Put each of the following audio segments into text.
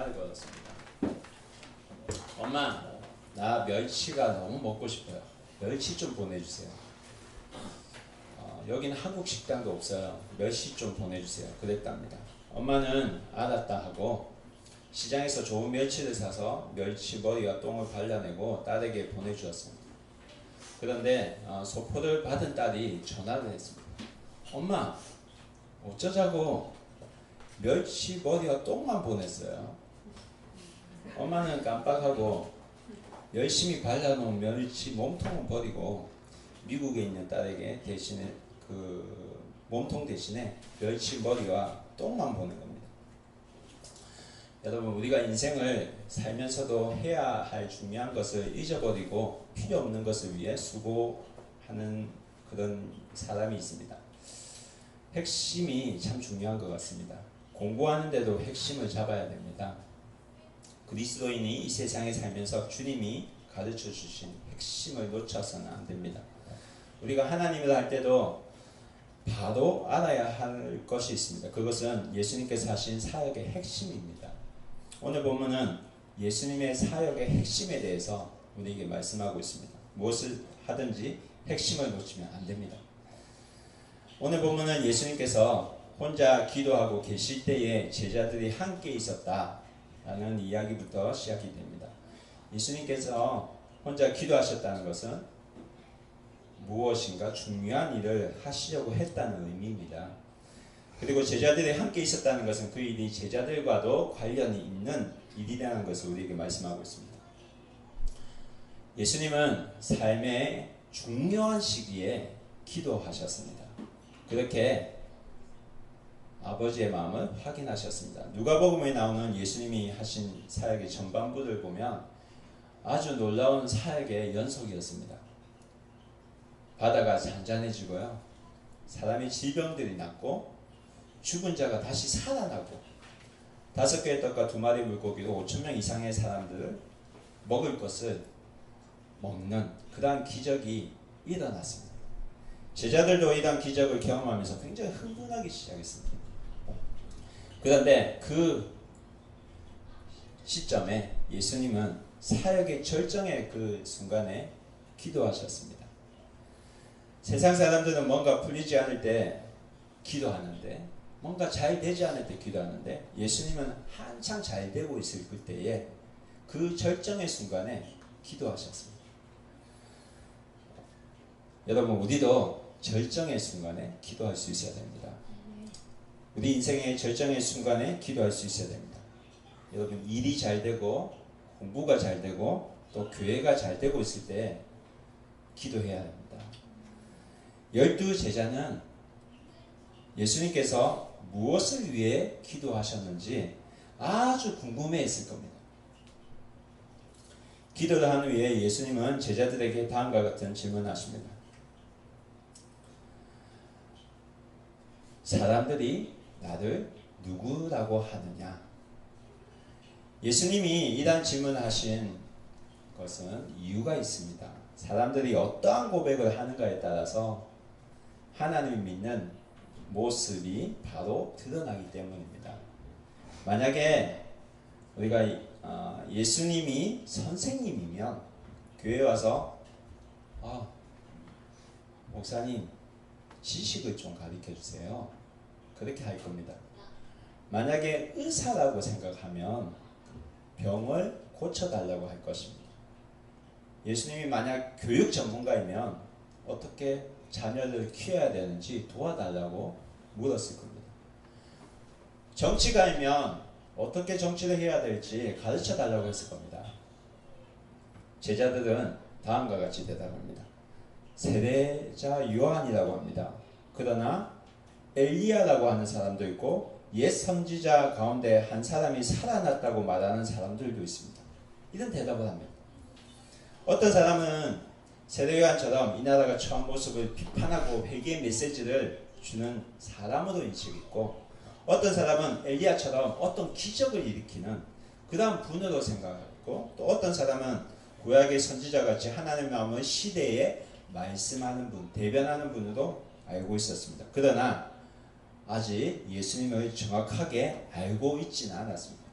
전화를 걸었습니다. 엄마, 나 멸치가 너무 먹고 싶어요. 멸치 좀 보내주세요. 여기는 한국 식당도 없어요. 멸치 좀 보내주세요. 그랬답니다. 엄마는 알았다 하고 시장에서 좋은 멸치를 사서 멸치 머리와 똥을 발라내고 딸에게 보내주었습니다. 그런데 소포를 받은 딸이 전화를 했습니다. 엄마, 어쩌자고 멸치 머리와 똥만 보냈어요. 엄마는 깜빡하고 열심히 발라놓은 멸치 몸통은 버리고 미국에 있는 딸에게 대신에 그 몸통 대신에 멸치 머리와 똥만 보낸 겁니다. 여러분, 우리가 인생을 살면서도 해야 할 중요한 것을 잊어버리고 필요 없는 것을 위해 수고하는 그런 사람이 있습니다. 핵심이 참 중요한 것 같습니다. 공부하는데도 핵심을 잡아야 됩니다. 그리스도인이 이 세상에 살면서 주님이 가르쳐 주신 핵심을 놓쳐서는 안 됩니다. 우리가 하나님을 할 때도 바로 알아야 할 것이 있습니다. 그것은 예수님께서 하신 사역의 핵심입니다. 오늘 보면은 예수님의 사역의 핵심에 대해서 우리에게 말씀하고 있습니다. 무엇을 하든지 핵심을 놓치면 안 됩니다. 오늘 보면은 예수님께서 혼자 기도하고 계실 때에 제자들이 함께 있었다라는 이야기부터 시작이 됩니다. 예수님께서 혼자 기도하셨다는 것은 무엇인가 중요한 일을 하시려고 했다는 의미입니다. 그리고 제자들이 함께 있었다는 것은 그 일이 제자들과도 관련이 있는 일이라는 것을 우리에게 말씀하고 있습니다. 예수님은 삶의 중요한 시기에 기도하셨습니다. 그렇게 아버지의 마음을 확인하셨습니다. 누가복음에 나오는 예수님이 하신 사역의 전반부를 보면 아주 놀라운 사역의 연속이었습니다. 바다가 잔잔해지고요, 사람의 질병들이 낫고 죽은 자가 다시 살아나고 5개의 떡과 2마리 물고기로 5,000명 이상의 사람들을 먹을 것을 먹는 그러한 기적이 일어났습니다. 제자들도 이러한 기적을 경험하면서 굉장히 흥분하기 시작했습니다. 그런데 그 시점에 예수님은 사역의 절정의 그 순간에 기도하셨습니다. 세상 사람들은 뭔가 풀리지 않을 때 기도하는데, 뭔가 잘 되지 않을 때 기도하는데, 예수님은 한창 잘 되고 있을 그때에 그 절정의 순간에 기도하셨습니다. 여러분, 우리도 절정의 순간에 기도할 수 있어야 됩니다. 우리 인생의 절정의 순간에 기도할 수 있어야 됩니다. 여러분, 일이 잘 되고 공부가 잘 되고 또 교회가 잘 되고 있을 때 기도해야 합니다. 12제자는 예수님께서 무엇을 위해 기도하셨는지 아주 궁금해했을 겁니다. 기도를 한 후에 예수님은 제자들에게 다음과 같은 질문을 하십니다. 사람들이 나를 누구라고 하느냐? 예수님이 이런 질문을 하신 것은 이유가 있습니다. 사람들이 어떠한 고백을 하는가에 따라서 하나님을 믿는 모습이 바로 드러나기 때문입니다. 만약에 우리가 예수님이 선생님이면 교회에 와서 목사님 지식을 좀 가르쳐 주세요, 그렇게 할 겁니다. 만약에 의사라고 생각하면 병을 고쳐달라고 할 것입니다. 예수님이 만약 교육 전문가이면 어떻게 자녀를 키워야 되는지 도와달라고 물었을 겁니다. 정치가이면 어떻게 정치를 해야 될지 가르쳐 달라고 했을 겁니다. 제자들은 다음과 같이 대답합니다. 세례자 요한이라고 합니다. 그러나 엘리야라고 하는 사람도 있고 옛 선지자 가운데 한 사람이 살아났다고 말하는 사람들도 있습니다. 이런 대답을 합니다. 어떤 사람은 세례 요한처럼 이 나라가 처한 모습을 비판하고 회개의 메시지를 주는 사람으로 인식했고, 어떤 사람은 엘리야처럼 어떤 기적을 일으키는 그런 분으로 생각했고, 또 어떤 사람은 구약의 선지자같이 하나님의 마음을 시대에 말씀하는 분, 대변하는 분으로 알고 있었습니다. 그러나 아직 예수님을 정확하게 알고 있지는 않았습니다.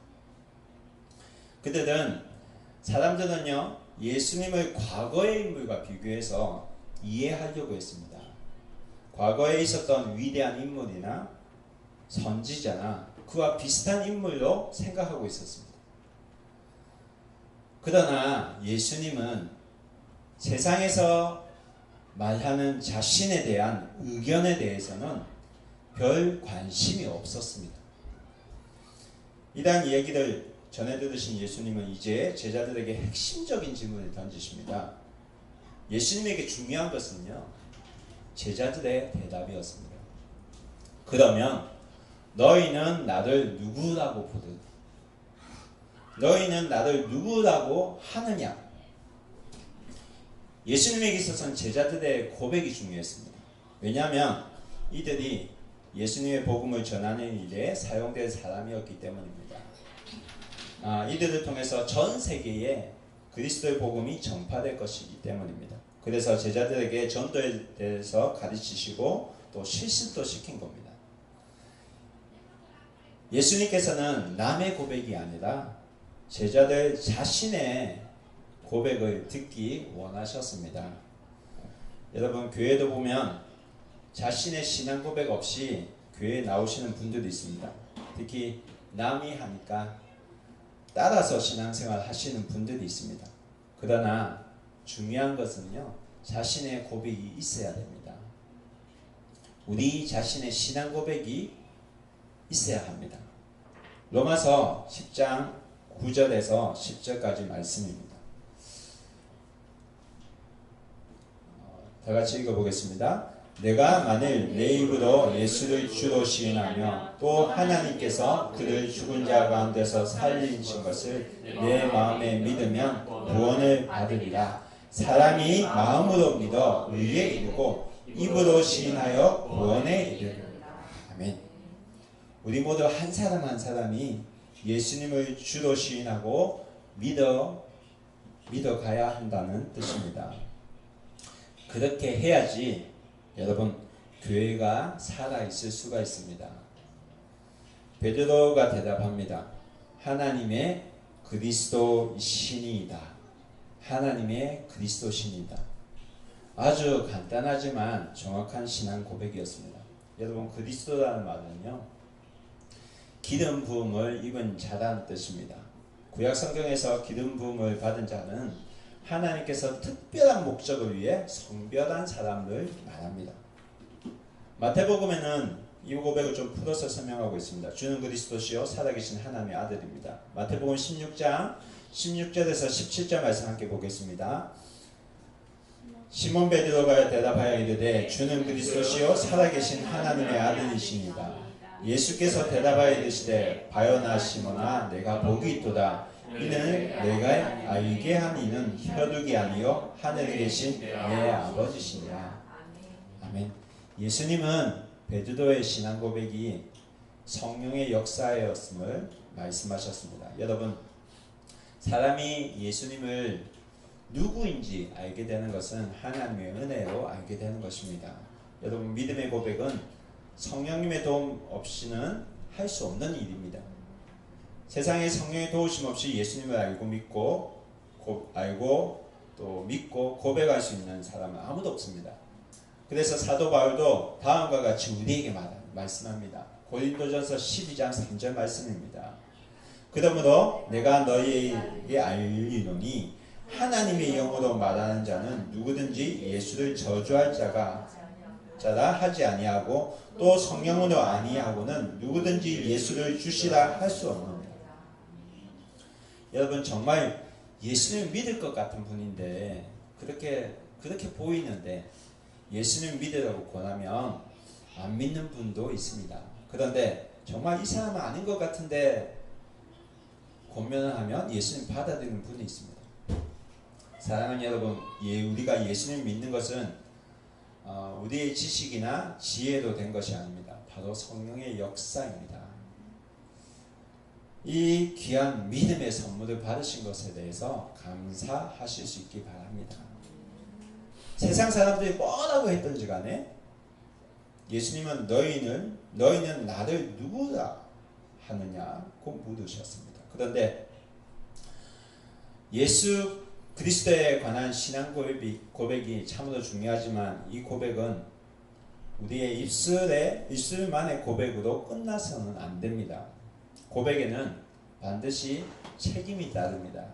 사람들은요, 예수님을 과거의 인물과 비교해서 이해하려고 했습니다. 과거에 있었던 위대한 인물이나 선지자나 그와 비슷한 인물로 생각하고 있었습니다. 그러나 예수님은 세상에서 말하는 자신에 대한 의견에 대해서는 별 관심이 없었습니다. 이러한 이야기를 전해 들으신 예수님은 이제 제자들에게 핵심적인 질문을 던지십니다. 예수님에게 중요한 것은요, 제자들의 대답이었습니다. 그러면 너희는 나를 누구라고 보든, 너희는 나를 누구라고 하느냐? 예수님에게 있어서는 제자들의 고백이 중요했습니다. 왜냐하면 이들이 예수님의 복음을 전하는 일에 사용될 사람이었기 때문입니다. 이들을 통해서 전 세계에 그리스도의 복음이 전파될 것이기 때문입니다. 그래서 제자들에게 전도에 대해서 가르치시고 또 실습도 시킨 겁니다. 예수님께서는 남의 고백이 아니라 제자들 자신의 고백을 듣기 원하셨습니다. 여러분, 교회도 보면 자신의 신앙 고백 없이 교회에 나오시는 분들도 있습니다. 특히 남이 하니까 따라서 신앙생활 하시는 분들이 있습니다. 그러나 중요한 것은요, 자신의 고백이 있어야 됩니다. 우리 자신의 신앙 고백이 있어야 합니다. 로마서 10장 9절에서 10절까지 말씀입니다. 다 같이 읽어보겠습니다. 내가 만일 내 입으로 예수를 주로 시인하며 또 하나님께서 그를 죽은 자 가운데서 살리신 것을 내 마음에 믿으면 구원을 받으리라. 사람이 마음으로 믿어 의에 이르고 입으로 시인하여 구원에 이르리라. 아멘. 우리 모두 한 사람 한 사람이 예수님을 주로 시인하고 믿어가야 한다는 뜻입니다. 그렇게 해야지 여러분, 교회가 살아있을 수가 있습니다. 베드로가 대답합니다. 하나님의 그리스도 신이다. 하나님의 그리스도 신이다. 아주 간단하지만 정확한 신앙 고백이었습니다. 여러분, 그리스도라는 말은요, 기름 부음을 입은 자라는 뜻입니다. 구약 성경에서 기름 부음을 받은 자는 하나님께서 특별한 목적을 위해 성별한 사람을 말합니다. 마태복음에는 이 고백을 좀 풀어서 설명하고 있습니다. 주는 그리스도시요 살아계신 하나님의 아들입니다. 마태복음 16장 16절에서 17절 말씀 함께 보겠습니다. 시몬 베드로가 대답하여 이르되 주는 그리스도시요 살아계신 하나님의 아들이십니다. 예수께서 대답하여 이르시되 바요나 시몬아 내가 복이 있도다. 이는 내가 알게 한 이는 혈육이 아니요 하늘에 계신 내 아버지시니라. 아멘. 예수님은 베드로의 신앙 고백이 성령의 역사였음을 말씀하셨습니다. 여러분, 사람이 예수님을 누구인지 알게 되는 것은 하나님의 은혜로 알게 되는 것입니다. 여러분, 믿음의 고백은 성령님의 도움 없이는 할 수 없는 일입니다. 세상에 성령의 도우심 없이 예수님을 알고 또 믿고 고백할 수 있는 사람은 아무도 없습니다. 그래서 사도 바울도 다음과 같이 우리에게 말씀합니다. 고린도전서 12장 3절 말씀입니다. 그러므로 내가 너희에게 알리노니 하나님의 영으로 말하는 자는 누구든지 예수를 저주할 자라 하지 아니하고 또 성령으로 아니하고는 누구든지 예수를 주시라 할 수 없느니라. 여러분, 정말 예수님을 믿을 것 같은 분인데 그렇게 보이는데 예수님을 믿으라고 권하면 안 믿는 분도 있습니다. 그런데 정말 이 사람은 아닌 것 같은데 권면을 하면 예수님 받아들이는 분이 있습니다. 사랑하는 여러분, 우리가 예수님 믿는 것은 우리의 지식이나 지혜로 된 것이 아닙니다. 바로 성령의 역사입니다. 이 귀한 믿음의 선물을 받으신 것에 대해서 감사하실 수 있기 바랍니다. 세상 사람들이 뭐라고 했던지 간에 예수님은 너희는 나를 누구라 하느냐고 물으셨습니다. 그런데 예수 그리스도에 관한 신앙 고백이 참으로 중요하지만 이 고백은 우리의 입술만의 고백으로 끝나서는 안 됩니다. 고백에는 반드시 책임이 따릅니다.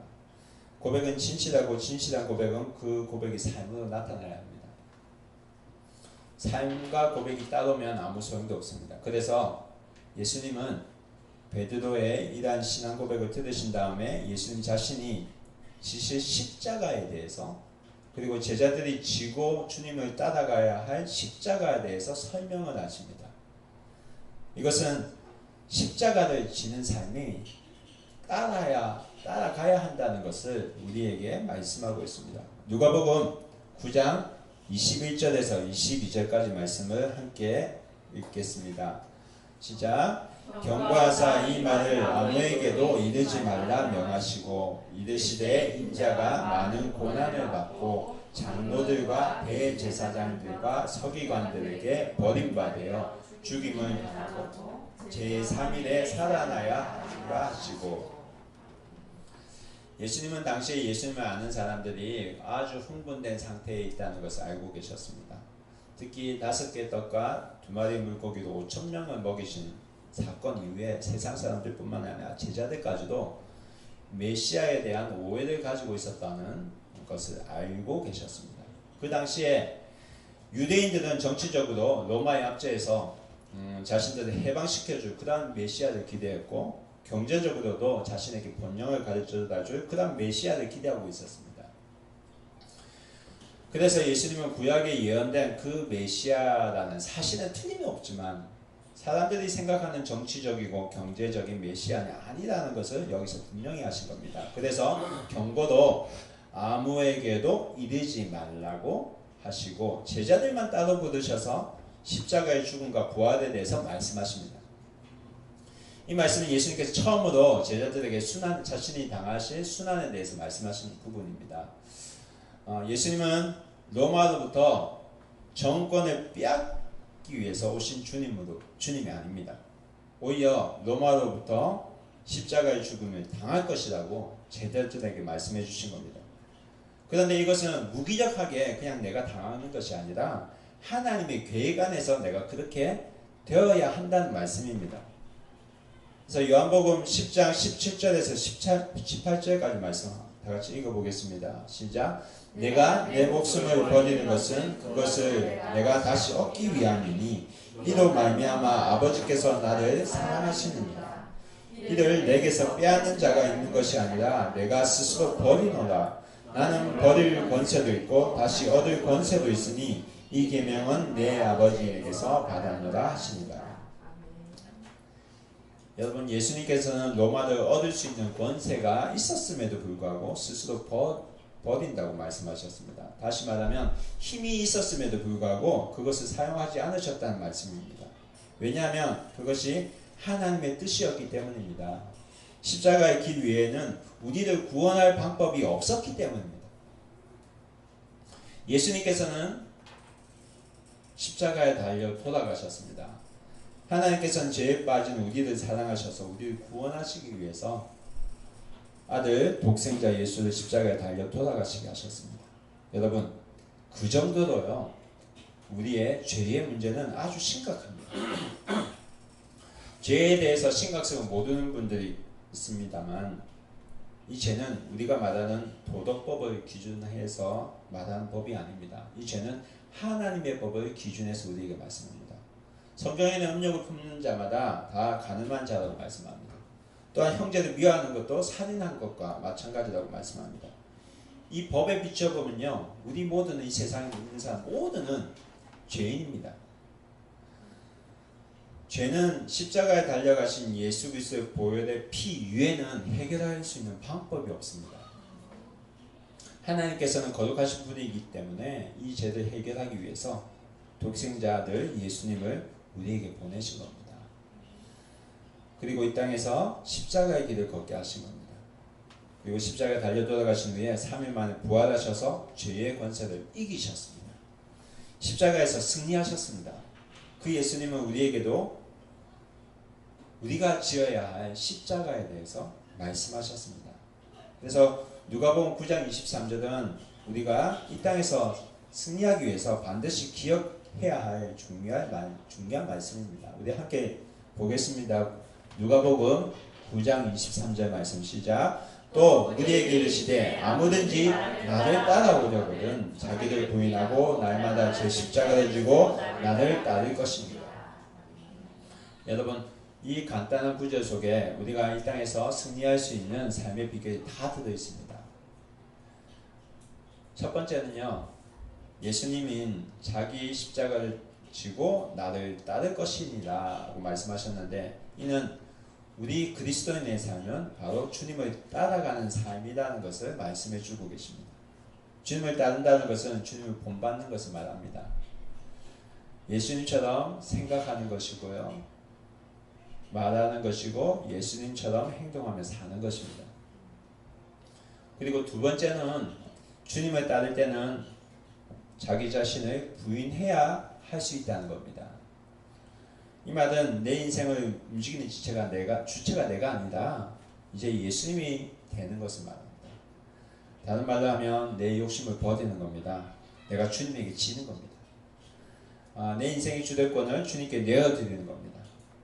고백은 진실하고 진실한 고백은 그 고백이 삶으로 나타나야 합니다. 삶과 고백이 따르면 아무 소용도 없습니다. 그래서 예수님은 베드로의 이러한 신앙 고백을 들으신 다음에 예수님 자신이 지실 십자가에 대해서 그리고 제자들이 지고 주님을 따라가야 할 십자가에 대해서 설명을 하십니다. 이것은 십자가를 지는 삶이 따라가야 한다는 것을 우리에게 말씀하고 있습니다. 누가복음 9장 21절에서 22절까지 말씀을 함께 읽겠습니다. 시작. 경고하사 이 말을 아무에게도 이르지 말라 명하시고 이르시되 인자가 많은 고난을 받고 장로들과 대제사장들과 서기관들에게 버림받아 죽임을 당하고 제3일에 살아나야 하리라 하시고. 예수님은 당시에 예수님을 아는 사람들이 아주 흥분된 상태에 있다는 것을 알고 계셨습니다. 특히 5개 떡과 2마리 물고기로 5,000명을 먹이신 사건 이후에 세상 사람들뿐만 아니라 제자들까지도 메시아에 대한 오해를 가지고 있었다는 것을 알고 계셨습니다. 그 당시에 유대인들은 정치적으로 로마의 압제에서 자신들을 해방시켜줄 그러한 메시아를 기대했고, 경제적으로도 자신에게 번영을 가르쳐다줄 그러한 메시아를 기대하고 있었습니다. 그래서 예수님은 구약에 예언된 그 메시아라는 사실은 틀림이 없지만 사람들이 생각하는 정치적이고 경제적인 메시아는 아니라는 것을 여기서 분명히 하신 겁니다. 그래서 경고도 아무에게도 이르지 말라고 하시고 제자들만 따로 부르셔서 십자가의 죽음과 부활에 대해서 말씀하십니다. 이 말씀은 예수님께서 처음으로 제자들에게 자신이 당하실 순환에 대해서 말씀하시는 부분입니다. 예수님은 로마로부터 정권을 빼앗기 위해서 오신 주님이 아닙니다. 오히려 로마로부터 십자가의 죽음을 당할 것이라고 제자들에게 말씀해 주신 겁니다. 그런데 이것은 무기력하게 그냥 내가 당하는 것이 아니라 하나님의 계획 안에서 내가 그렇게 되어야 한다는 말씀입니다. 그래서 요한복음 10장 17절에서 18절까지 말씀 다 같이 읽어보겠습니다. 시작. 내가 내 목숨을 버리는 것은 그것을 내가 다시 얻기 위함이니 이로 말미암아 아버지께서 나를 사랑하시느니라. 이를 내게서 빼앗는 자가 있는 것이 아니라 내가 스스로 버리노라. 나는 버릴 권세도 있고 다시 얻을 권세도 있으니 이 계명은 내 아버지에게서 받았노라 하시니라. 여러분, 예수님께서는 로마를 얻을 수 있는 권세가 있었음에도 불구하고 스스로 버린다고 말씀하셨습니다. 다시 말하면 힘이 있었음에도 불구하고 그것을 사용하지 않으셨다는 말씀입니다. 왜냐하면 그것이 하나님의 뜻이었기 때문입니다. 십자가의 길 위에는 우리를 구원할 방법이 없었기 때문입니다. 예수님께서는 십자가에 달려 돌아가셨습니다. 하나님께서는 죄에 빠진 우리를 사랑하셔서 우리를 구원하시기 위해서 아들 독생자 예수를 십자가에 달려 돌아가시게 하셨습니다. 여러분, 그 정도로요 우리의 죄의 문제는 아주 심각합니다. 죄에 대해서 심각성을 모르는 분들이 있습니다만 이 죄는 우리가 말하는 도덕법을 기준해서 말하는 법이 아닙니다. 이 죄는 하나님의 법을 기준해서 우리에게 말씀합니다. 성경에는 음욕을 품는 자마다 다 가늠한 자라고 말씀합니다. 또한 형제를 미워하는 것도 살인한 것과 마찬가지라고 말씀합니다. 이 법에 비춰보면요 우리 모두는 이 세상에 있는 사람 모두는 죄인입니다. 죄는 십자가에 달려가신 예수 그리스도의 보혈의 피 위에는 해결할 수 있는 방법이 없습니다. 하나님께서는 거룩하신 분이기 때문에 이 죄를 해결하기 위해서 독생자 아들 예수님을 우리에게 보내신 겁니다. 그리고 이 땅에서 십자가의 길을 걷게 하신 겁니다. 그리고 십자가에 달려 돌아가신 후에 3일 만에 부활하셔서 죄의 권세를 이기셨습니다. 십자가에서 승리하셨습니다. 그 예수님은 우리에게도 우리가 지어야 할 십자가에 대해서 말씀하셨습니다. 그래서 누가복음 9장 23절은 우리가 이 땅에서 승리하기 위해서 반드시 기억해야 할 중요한 말씀입니다. 우리 함께 보겠습니다. 누가복음 9장 23절 말씀 시작. 또 우리에게 이르시되 아무든지 나를 따라오려거든 자기를 부인하고 날마다 제 십자가를 지고 나를 따를 것입니다. 여러분, 이 간단한 구절 속에 우리가 이 땅에서 승리할 수 있는 삶의 비결이 다 들어 있습니다. 첫 번째는요, 예수님이 자기 십자가를 지고 나를 따를 것이니라 라고 말씀하셨는데, 이는 우리 그리스도인의 삶은 바로 주님을 따라가는 삶이라는 것을 말씀해 주고 계십니다. 주님을 따른다는 것은 주님을 본받는 것을 말합니다. 예수님처럼 생각하는 것이고요, 말하는 것이고 예수님처럼 행동하며 사는 것입니다. 그리고 두 번째는 주님을 따를 때는 자기 자신을 부인해야 할 수 있다는 겁니다. 이 말은 내 인생을 움직이는 주체가 내가 아니다. 이제 예수님이 되는 것을 말합니다. 다른 말로 하면 내 욕심을 버리는 겁니다. 내가 주님에게 지는 겁니다. 내 인생의 주도권을 주님께 내어드리는 겁니다.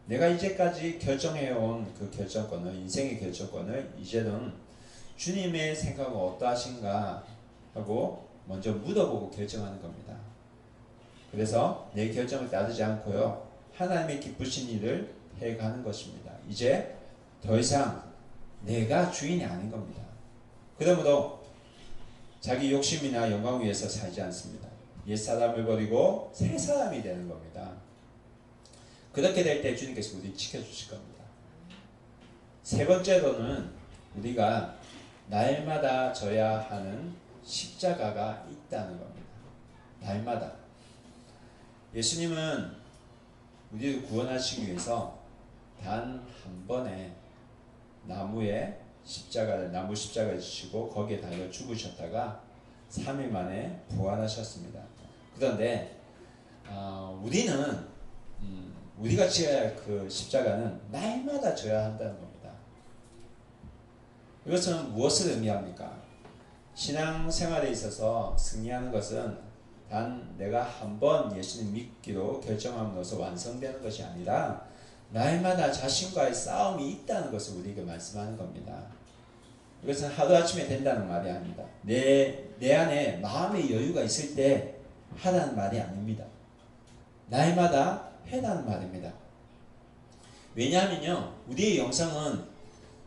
내가 이제까지 결정해온 그 결정권을, 인생의 결정권을 이제는 주님의 생각은 어떠하신가 하고 먼저 물어보고 결정하는 겁니다. 그래서 내 결정을 따르지 않고요, 하나님의 기쁘신 일을 해가는 것입니다. 이제 더 이상 내가 주인이 아닌 겁니다. 그러므로 자기 욕심이나 영광을 위해서 살지 않습니다. 옛사람을 버리고 새 사람이 되는 겁니다. 그렇게 될 때 주님께서 우리 지켜주실 겁니다. 세 번째로는 우리가 날마다 져야 하는 십자가가 있다는 겁니다. 날마다. 예수님은 우리를 구원하시기 위해서 단 한 번에 나무 십자가를 지시고 거기에 달려 죽으셨다가 3일 만에 부활하셨습니다. 그런데 우리가 지어야 할 그 십자가는 날마다 져야 한다는 겁니다. 이것은 무엇을 의미합니까? 신앙생활에 있어서 승리하는 것은 단 내가 한 번 예수님 믿기로 결정함으로써 완성되는 것이 아니라 날마다 자신과의 싸움이 있다는 것을 우리에게 말씀하는 겁니다. 이것은 하루아침에 된다는 말이 아닙니다. 내 안에 마음의 여유가 있을 때 하라는 말이 아닙니다. 날마다 해라는 말입니다. 왜냐하면요, 우리의 영성은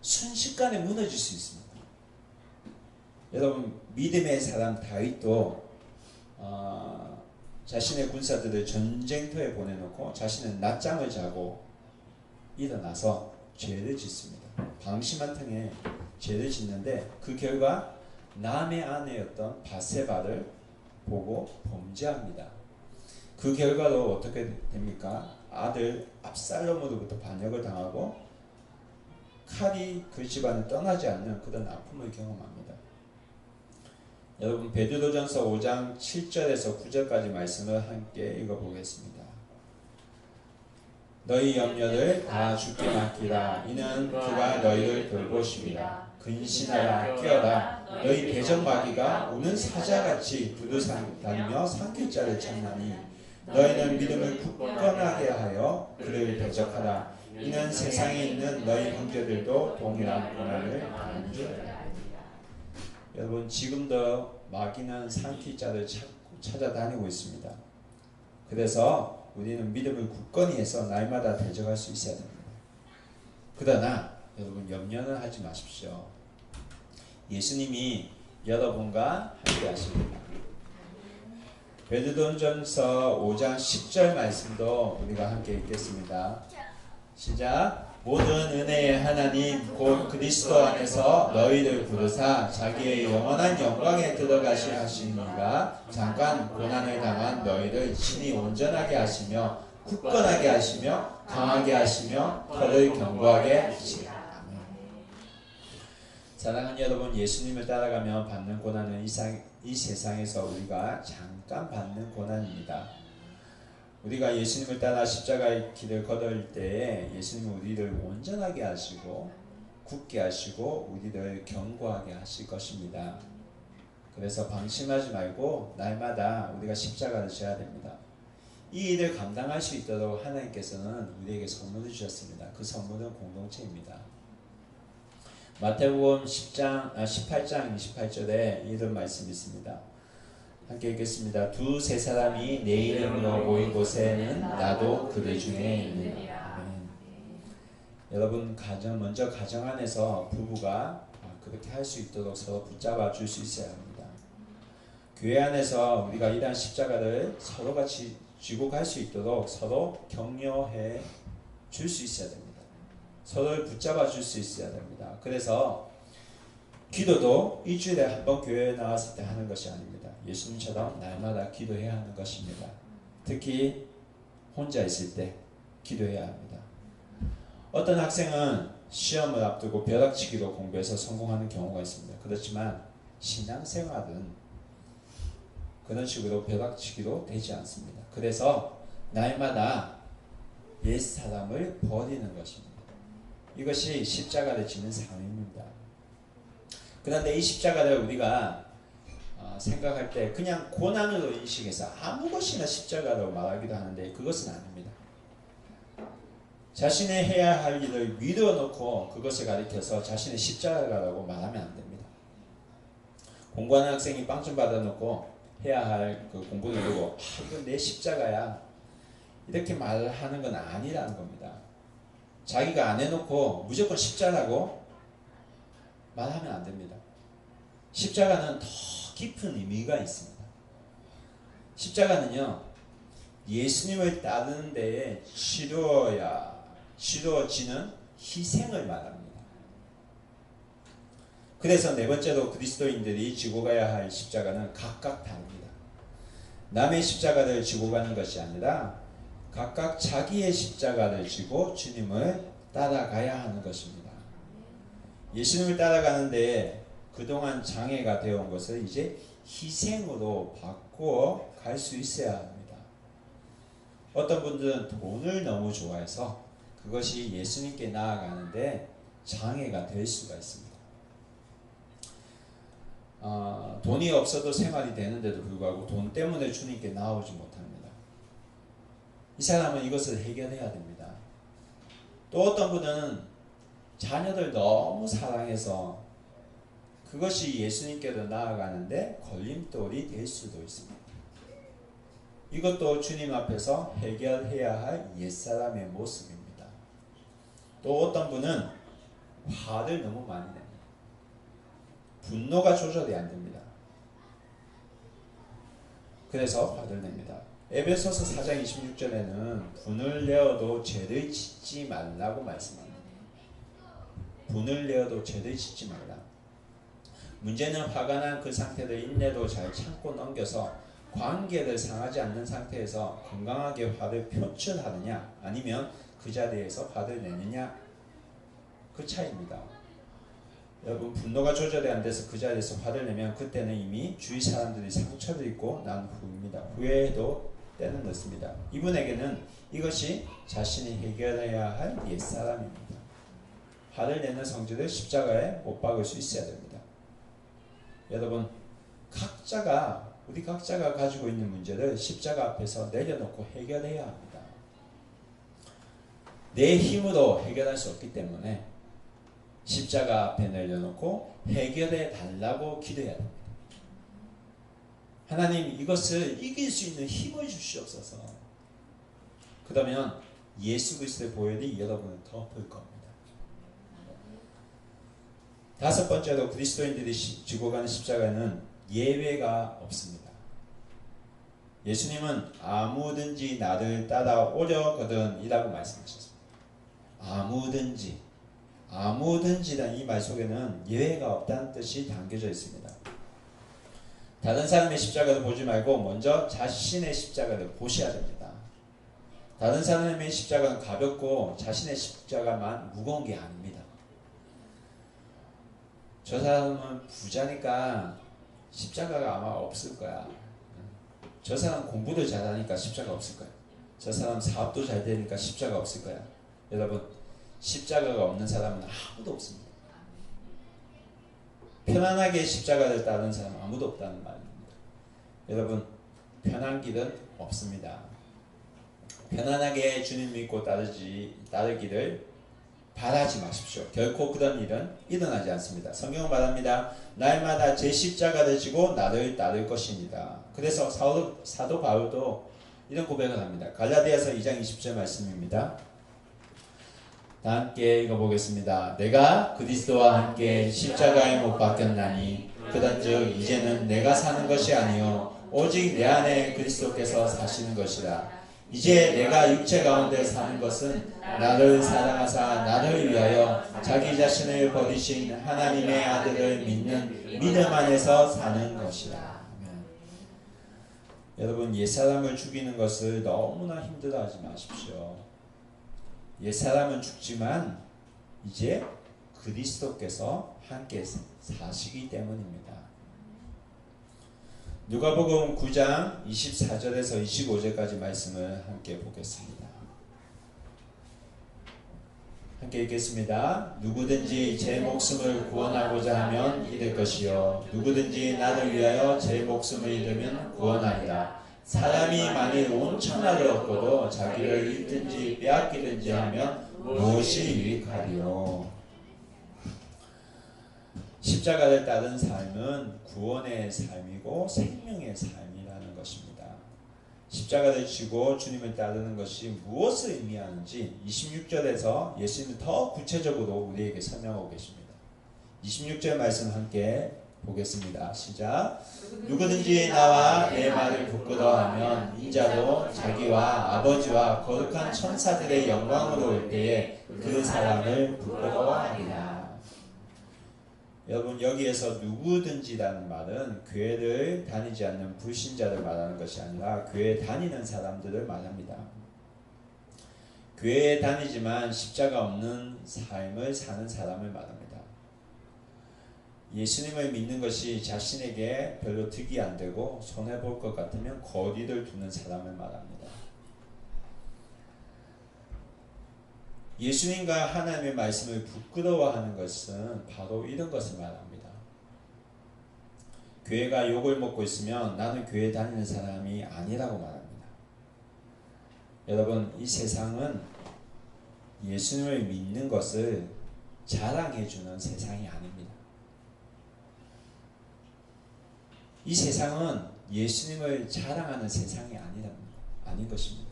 순식간에 무너질 수 있습니다. 여러분, 믿음의 사람 다윗도 자신의 군사들을 전쟁터에 보내놓고 자신은 낮잠을 자고 일어나서 죄를 짓습니다. 방심한 틈에 죄를 짓는데 그 결과 남의 아내였던 바세바를 보고 범죄합니다. 그 결과로 어떻게 됩니까? 아들 압살롬으로부터 반역을 당하고 칼이 그 집안을 떠나지 않는 그런 아픔을 경험합니다. 여러분, 베드로전서 5장 7절에서 9절까지 말씀을 함께 읽어보겠습니다. 너희 염려를 다 주께 맡기라. 이는 그가 너희를 돌보심이라. 근신하라, 깨어라. 너희 배전마귀가 우는 사자같이 두루 다니며 삼킬 자를 찾나니 너희는 믿음을 굳건하게 하여 그를 대적하라. 이는 세상에 있는 너희 형제들도 동일한 고난을 당하는 줄 알라. 여러분, 지금도 마귀는 삼킬 자를 찾아다니고 있습니다. 그래서 우리는 믿음을 굳건히 해서 날마다 대적할 수 있어야 됩니다. 그러나 여러분, 염려는 하지 마십시오. 예수님이 여러분과 함께 하십니다. 베드로전서 5장 10절 말씀도 우리가 함께 읽겠습니다. 시작. 모든 은혜의 하나님 곧 그리스도 안에서 너희를 부르사 자기의 영원한 영광에 들어가시 하시니가 잠깐 고난을 당한 너희를 친히 온전하게 하시며 굳건하게 하시며 강하게 하시며 너를 견고하게 하시라. 사랑하는 여러분, 예수님을 따라가며 받는 고난은 이 세상에서 우리가 잠깐 받는 고난입니다. 우리가 예수님을 따라 십자가의 길을 걸을 때에 예수님은 우리를 온전하게 하시고 굳게 하시고 우리를 견고하게 하실 것입니다. 그래서 방심하지 말고 날마다 우리가 십자가를 져야 됩니다. 이 일을 감당할 수 있도록 하나님께서는 우리에게 선물을 주셨습니다. 그 선물은 공동체입니다. 마태복음 18장 28절에 이런 말씀이 있습니다. 함께 읽겠습니다. 두세 사람이 내 이름으로 모인 곳에는 나도 그들 중에 있느니라. 여러분 먼저 가정 안에서 부부가 그렇게 할 수 있도록 서로 붙잡아 줄 수 있어야 합니다. 교회 안에서 우리가 이러한 십자가를 서로 같이 쥐고 갈 수 있도록 서로 격려해 줄 수 있어야 됩니다. 서로를 붙잡아 줄 수 있어야 됩니다. 그래서 기도도 일주일에 한 번 교회에 나왔을 때 하는 것이 아닙니다. 예수님처럼 날마다 기도해야 하는 것입니다. 특히 혼자 있을 때 기도해야 합니다. 어떤 학생은 시험을 앞두고 벼락치기로 공부해서 성공하는 경우가 있습니다. 그렇지만 신앙생활은 그런 식으로 벼락치기로 되지 않습니다. 그래서 날마다 옛사람을 버리는 것입니다. 이것이 십자가를 지는 삶입니다. 그런데 이 십자가를 우리가 생각할 때 그냥 고난으로 인식해서 아무 것이나 십자가로 말하기도 하는데 그것은 아닙니다. 자신의 해야 할 일을 미뤄놓고 그것을 가리켜서 자신의 십자가라고 말하면 안 됩니다. 공부하는 학생이 빵 좀 받아놓고 해야 할 그 공부를 두고 이건 내 십자가야 이렇게 말하는 건 아니라는 겁니다. 자기가 안 해놓고 무조건 십자가라고 말하면 안 됩니다. 십자가는 더 깊은 의미가 있습니다. 십자가는요, 예수님을 따르는 데에 치루어지는 희생을 말합니다. 그래서 네 번째로 그리스도인들이 지고 가야 할 십자가는 각각 다릅니다. 남의 십자가를 지고 가는 것이 아니라 각각 자기의 십자가를 지고 주님을 따라가야 하는 것입니다. 예수님을 따라가는데 그동안 장애가 되어온 것을 이제 희생으로 바꾸어 갈 수 있어야 합니다. 어떤 분들은 돈을 너무 좋아해서 그것이 예수님께 나아가는데 장애가 될 수가 있습니다. 돈이 없어도 생활이 되는데도 불구하고 돈 때문에 주님께 나오지 못합니다. 이 사람은 이것을 해결해야 됩니다. 또 어떤 분은 자녀들 너무 사랑해서 그것이 예수님께로 나아가는데 걸림돌이 될 수도 있습니다. 이것도 주님 앞에서 해결해야 할 옛사람의 모습입니다. 또 어떤 분은 화를 너무 많이 냅니다. 분노가 조절이 안 됩니다. 그래서 화를 냅니다. 에베소서 4장 26절에는 분을 내어도 죄를 짓지 말라고 말씀합니다. 분을 내어도 죄를 짓지 말라. 문제는 화가 난 그 상태를 인내로 잘 참고 넘겨서 관계를 상하지 않는 상태에서 건강하게 화를 표출하느냐 아니면 그 자리에서 화를 내느냐 그 차이입니다. 여러분 분노가 조절이 안 돼서 그 자리에서 화를 내면 그때는 이미 주위 사람들이 상처를 입고 난 후입니다. 후회도 때는 늦습니다. 이분에게는 이것이 자신이 해결해야 할 옛사람입니다. 화를 내는 성질을 십자가에 못 박을 수 있어야 됩니다. 여러분 우리 각자가 가지고 있는 문제를 십자가 앞에서 내려놓고 해결해야 합니다. 내 힘으로 해결할 수 없기 때문에 십자가 앞에 내려놓고 해결해 달라고 기도해야 됩니다. 하나님 이것을 이길 수 있는 힘을 주시옵소서. 그러면 예수 그리스도의 보혈이 여러분을 덮을 겁니다. 다섯 번째로 그리스도인들이 지고 가는 십자가는 예외가 없습니다. 예수님은 아무든지 나를 따라오려거든 이라고 말씀하셨습니다. 아무든지란 이 말 속에는 예외가 없다는 뜻이 담겨져 있습니다. 다른 사람의 십자가를 보지 말고 먼저 자신의 십자가를 보셔야 됩니다. 다른 사람의 십자가는 가볍고 자신의 십자가만 무거운 게 아닙니다. 저 사람은 부자니까 십자가가 아마 없을 거야. 저 사람 공부를 잘하니까 십자가 없을 거야. 저 사람 사업도 잘 되니까 십자가 없을 거야. 여러분 십자가가 없는 사람은 아무도 없습니다. 편안하게 십자가를 따르는 사람 아무도 없다는 말입니다. 여러분, 편한 길은 없습니다. 편안하게 주님 믿고 따르기를 바라지 마십시오. 결코 그런 일은 일어나지 않습니다. 성경은 말합니다. 날마다 제 십자가를 지고 나를 따를 것입니다. 그래서 사도 바울도 이런 고백을 합니다. 갈라디아서 2장 20절 말씀입니다. 다 함께 읽어보겠습니다. 내가 그리스도와 함께 십자가에 못 박혔나니 그런즉 이제는 내가 사는 것이 아니요 오직 내 안에 그리스도께서 사시는 것이라. 이제 내가 육체 가운데 사는 것은 나를 사랑하사 나를 위하여 자기 자신을 버리신 하나님의 아들을 믿는 믿음 안에서 사는 것이라. 여러분, 옛사람을 죽이는 것을 너무나 힘들어하지 마십시오. 옛사람은 죽지만 이제 그리스도께서 함께 사시기 때문입니다. 누가복음 9장 24절에서 25절까지 말씀을 함께 보겠습니다. 함께 읽겠습니다. 누구든지 제 목숨을 구원하고자 하면 잃을 것이요 누구든지 나를 위하여 제 목숨을 잃으면 구원하리라. 사람이 만일 온 천하를 얻고도 자기를 잃든지 빼앗기든지 하면 무엇이 유익하리요. 십자가를 따른 삶은 구원의 삶이고 생명의 삶이라는 것입니다. 십자가를 지고 주님을 따르는 것이 무엇을 의미하는지 26절에서 예수님은 더 구체적으로 우리에게 설명하고 계십니다. 26절 말씀 함께 보겠습니다. 시작. 누구든지 나와 내 말을 부끄러워하면 인자도 자기와 아버지와 거룩한 천사들의 영광으로 올 때에 그 사람을 부끄러워하리라. 여러분, 여기에서 누구든지라는 말은 교회를 다니지 않는 불신자를 말하는 것이 아니라 교회에 다니는 사람들을 말합니다. 교회에 다니지만 십자가 없는 삶을 사는 사람을 말합니다. 예수님을 믿는 것이 자신에게 별로 득이 안 되고 손해볼 것 같으면 거리를 두는 사람을 말합니다. 예수님과 하나님의 말씀을 부끄러워하는 것은 바로 이런 것을 말합니다. 교회가 욕을 먹고 있으면 나는 교회 다니는 사람이 아니라고 말합니다. 여러분, 이 세상은 예수님을 믿는 것을 자랑해주는 세상이 아닙니다. 이 세상은 예수님을 자랑하는 세상이 아닌 것입니다.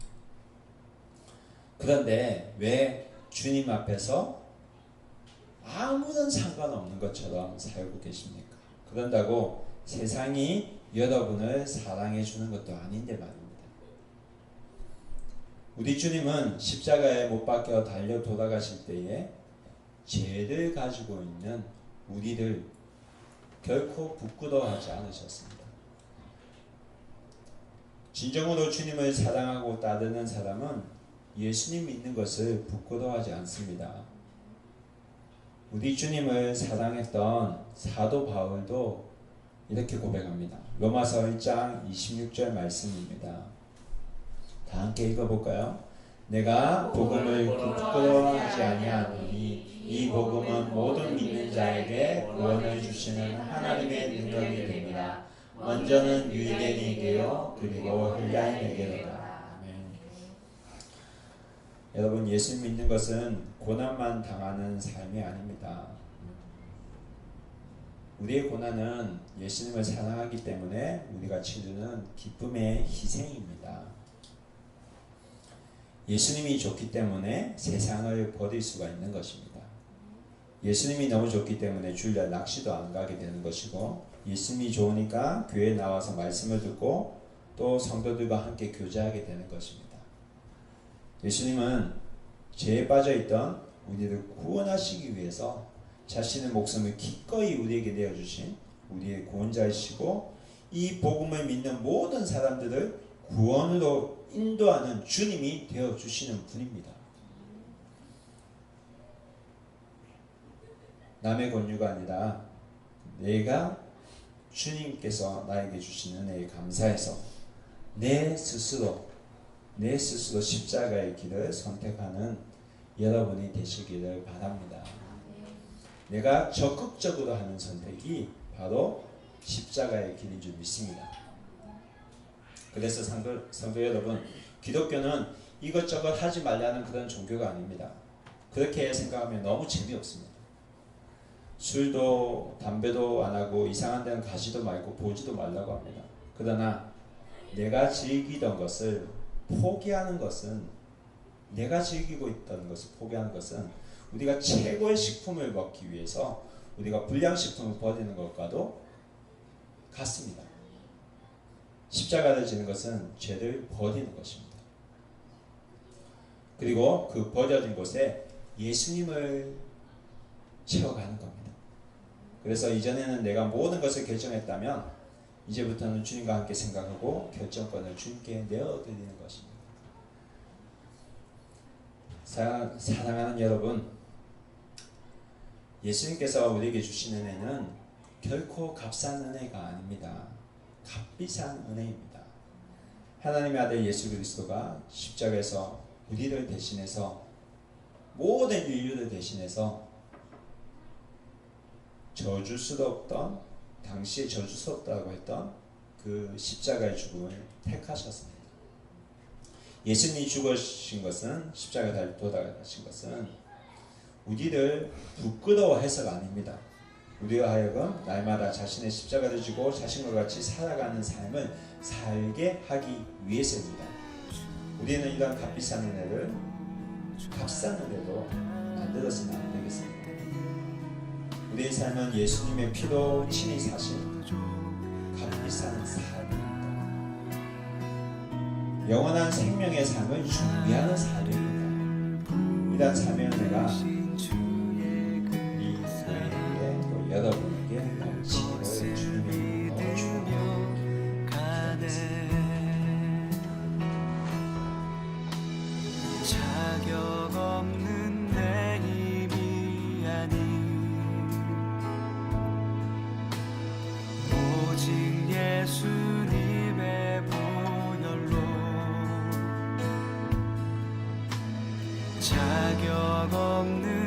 그런데 왜 주님 앞에서 아무런 상관없는 것처럼 살고 계십니까? 그런다고 세상이 여러분을 사랑해 주는 것도 아닌데 말입니다. 우리 주님은 십자가에 못 박혀 달려 돌아가실 때에 죄를 가지고 있는 우리를 결코 부끄러워하지 않으셨습니다. 진정으로 주님을 사랑하고 따르는 사람은 예수님 믿는 것을 부끄러워하지 않습니다. 우리 주님을 사랑했던 사도 바울도 이렇게 고백합니다. 로마서 1장 26절 말씀입니다. 다 함께 읽어볼까요? 내가 복음을 부끄러워하지 아니하노니 이 복음은 모든 믿는 자에게 구원을 주시는 하나님의 능력이 됩니다. 먼저는 유대인에게요 그리고 헬라인에게로다. 여러분, 예수 믿는 것은 고난만 당하는 삶이 아닙니다. 우리의 고난은 예수님을 사랑하기 때문에 우리가 치르는 기쁨의 희생입니다. 예수님이 좋기 때문에 세상을 버릴 수가 있는 것입니다. 예수님이 너무 좋기 때문에 주일날 낚시도 안 가게 되는 것이고, 예수님이 좋으니까 교회에 나와서 말씀을 듣고 또 성도들과 함께 교제하게 되는 것입니다. 예수님은 죄에 빠져있던 우리를 구원하시기 위해서 자신의 목숨을 기꺼이 우리에게 내어주신 우리의 구원자이시고, 이 복음을 믿는 모든 사람들을 구원으로 인도하는 주님이 되어주시는 분입니다. 남의 권유가 아니라 내가 주님께서 나에게 주신 은혜에 감사해서 내 스스로 십자가의 길을 선택하는 여러분이 되시기를 바랍니다. 내가 적극적으로 하는 선택이 바로 십자가의 길인 줄 믿습니다. 그래서 성도 여러분, 기독교는 이것저것 하지 말라는 그런 종교가 아닙니다. 그렇게 생각하면 너무 재미없습니다. 술도 담배도 안 하고 이상한 데는 가지도 말고 보지도 말라고 합니다. 그러나 내가 즐기던 것을 포기하는 것은, 내가 즐기고 있던 것을 포기하는 것은 우리가 최고의 식품을 먹기 위해서 우리가 불량식품을 버리는 것과도 같습니다. 십자가를 지는 것은 죄를 버리는 것입니다. 그리고 그 버려진 곳에 예수님을 채워가는 겁니다. 그래서 이전에는 내가 모든 것을 결정했다면 이제부터는 주님과 함께 생각하고 결정권을 주님께 내어드리는 것입니다. 사랑하는 여러분, 예수님께서 우리에게 주신 은혜는 결코 값싼 은혜가 아닙니다. 값비싼 은혜입니다. 하나님의 아들 예수 그리스도가 십자가에서 우리를 대신해서, 모든 인류를 대신해서 저주스럽던, 당시에 저주스럽다고 했던 그 십자가의 죽음을 택하셨습니다. 예수님이 죽으신 것은, 십자가에 달려 돌아가신 것은 우리를 부끄러워해서가 아닙니다. 우리와 하여금 날마다 자신의 십자가를 지고 자신과 같이 살아가는 삶을 살게 하기 위해서입니다. 우리는 이런 값비싼 은혜를 값싼 은혜로 만들어서는 안 되겠습니다. 우리의 삶은 예수님의 피로 친히 사신 값비싼 삶입니다. 영원한 생명의 삶을 준비하는 삶입니다. 이런 삶의 은혜가 이 교회에게 또 여러분에게 넘치기를 주님의 이름으로 축원합니다. 자격 없는 내 힘이 아닌 오직 예수님의 보혈로 자격 없는